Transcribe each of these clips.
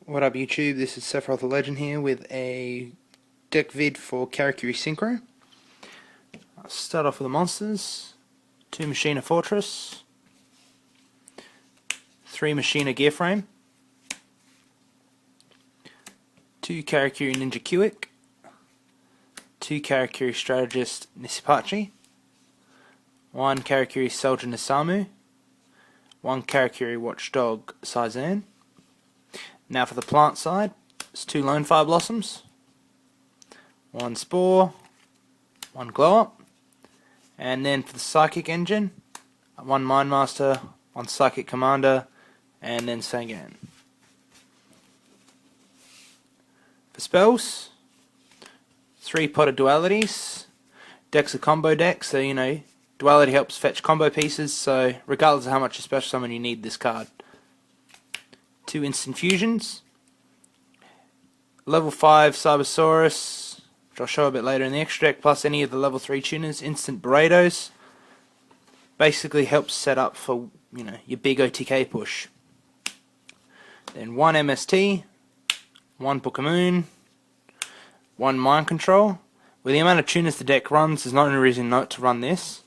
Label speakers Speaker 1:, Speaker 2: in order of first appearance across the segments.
Speaker 1: What up YouTube, this is Sephiroth the Legend here with a deck vid for Karakuri Synchro. I'll start off with the monsters. 2 Machina Fortress, 3 Machina Gear Frame, 2 Karakuri Ninja Kiwik, 2 Karakuri Strategist Nisipachi, 1 Karakuri Soldier Nisamu, 1 Karakuri Watchdog Saizan. Now for the plant side, it's 2 Lone Fire Blossoms, 1 Spore, 1 Glow Up, and then for the Psychic Engine, 1 Mind Master, 1 Psychic Commander, and then Sangan. For spells, 3 Potted Dualities. Deck's a combo deck, so duality helps fetch combo pieces, so regardless of how much you special summon, you need this card. 2 Instant Fusions, level 5 Cybersaurus, which I'll show a bit later in the extra deck, plus any of the level 3 tuners. Instant Burritos, basically helps set up for your big OTK push. Then 1 MST, 1 Pokemoon, 1 Mind Control. With the amount of tuners the deck runs, there's not any reason not to run this.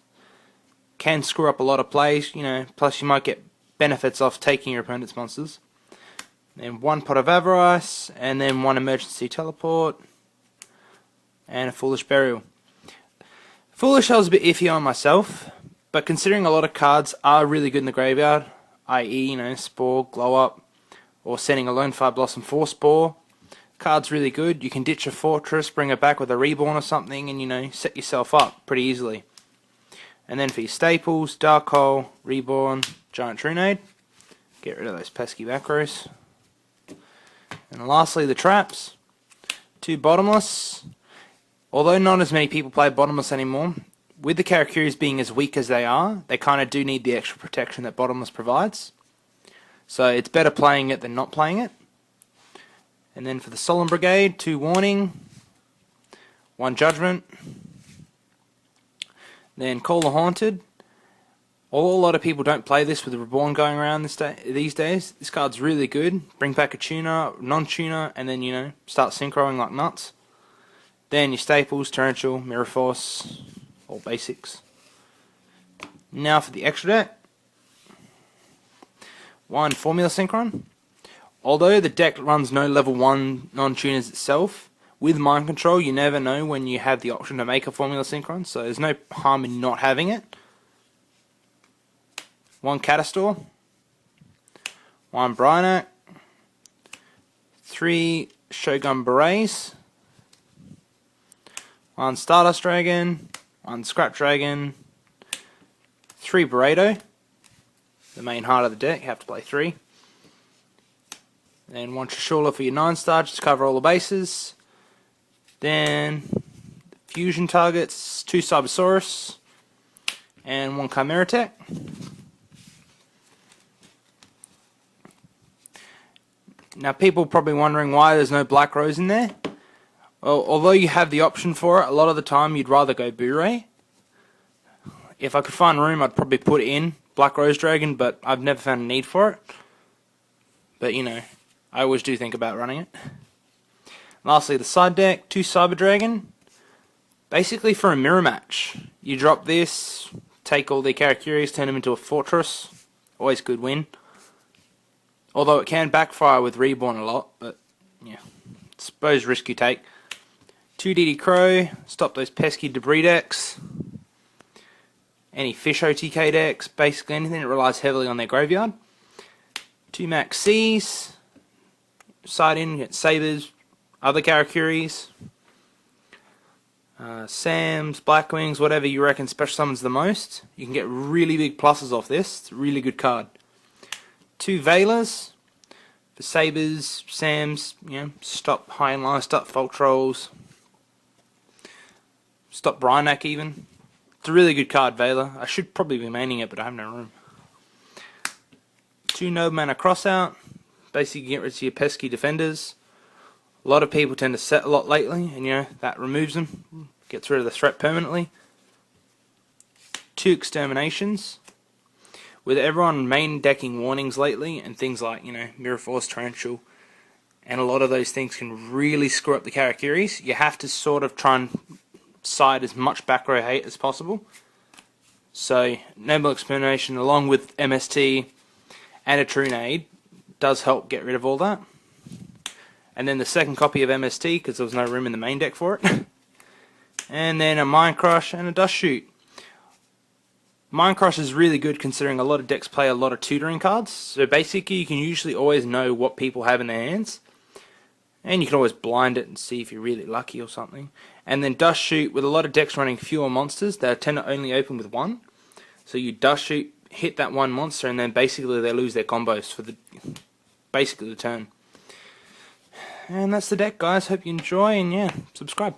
Speaker 1: Can screw up a lot of plays, plus you might get benefits off taking your opponent's monsters. Then 1 Pot of Avarice, and then 1 Emergency Teleport, and a Foolish Burial. Foolish I was a bit iffy on myself, but considering a lot of cards are really good in the graveyard, i.e. Spore, Glow Up, or sending a Lone Fire Blossom for Spore, card's really good. You can ditch a Fortress, bring it back with a Reborn or something, and set yourself up pretty easily. And then for your staples, Dark Hole, Reborn, Giant Trunade. Get rid of those pesky back rows. And lastly, the traps. 2 Bottomless. Although not as many people play Bottomless anymore, with the Karakuris being as weak as they are, they kind of do need the extra protection that Bottomless provides. So it's better playing it than not playing it. And then for the Solemn Brigade, 2 Warning, 1 Judgment. Then Call the Haunted. Although a lot of people don't play this with Reborn going around these days, this card's really good. Bring back a tuner, non-tuner, and then, start synchroing like nuts. Then your staples, Torrential, Mirror Force, all basics. Now for the extra deck. 1 Formula Synchron. Although the deck runs no level 1 non-tuners itself, with Mind Control you never know when you have the option to make a Formula Synchron, so there's no harm in not having it. 1 Catastor, 1 Bryonac, 3 Shogun Berets, 1 Stardust Dragon, 1 Scrap Dragon, 3 Burrito, the main heart of the deck, you have to play 3. Then 1 Trishula for your 9-star, just to cover all the bases. Then fusion targets, 2 Cybersaurus, and 1 Chimera Tech. Now people are probably wondering why there's no Black Rose in there. Well, although you have the option for it, a lot of the time you'd rather go Boo-Ray. If I could find room, I'd probably put in Black Rose Dragon, but I've never found a need for it. But I always do think about running it. Lastly, the side deck, 2 Cyber Dragon. Basically for a mirror match. You drop this, take all the Karakuris, turn them into a Fortress. Always good win. Although it can backfire with Reborn a lot, but yeah, suppose risk you take. 2 DD Crow, stop those pesky debris decks. Any fish OTK decks, basically anything that relies heavily on their graveyard. 2 Max C's, side in, you get Sabers, other Karakuris, Sams, Blackwings, whatever you reckon special summons the most. You can get really big pluses off this. It's a really good card. 2 Veilers for Sabers, Sams, stop High and Low, stop Fault Trolls, stop Bryonac even. It's a really good card, Veiler. I should probably be maining it, but I have no room. 2 No Mana Crossout, basically get rid of your pesky defenders. A lot of people tend to set a lot lately, and that removes them, gets rid of the threat permanently. 2 Exterminations. With everyone main decking warnings lately, and things like, Mirror Force, Torrential, and a lot of those things can really screw up the Karakuris. You have to sort of try and side as much back row hate as possible. So Noble Explanation along with MST and a Trunade does help get rid of all that. And then the second copy of MST, because there was no room in the main deck for it. And then a Mind Crush and a Dust Shoot. Mind Crush is really good considering a lot of decks play a lot of tutoring cards. So basically you can usually always know what people have in their hands. And you can always blind it and see if you're really lucky or something. And then Dust Shoot, with a lot of decks running fewer monsters, they tend to only open with one. So you Dust Shoot, hit that one monster, and then basically they lose their combos for basically the turn. And that's the deck, guys. Hope you enjoy, and yeah, subscribe.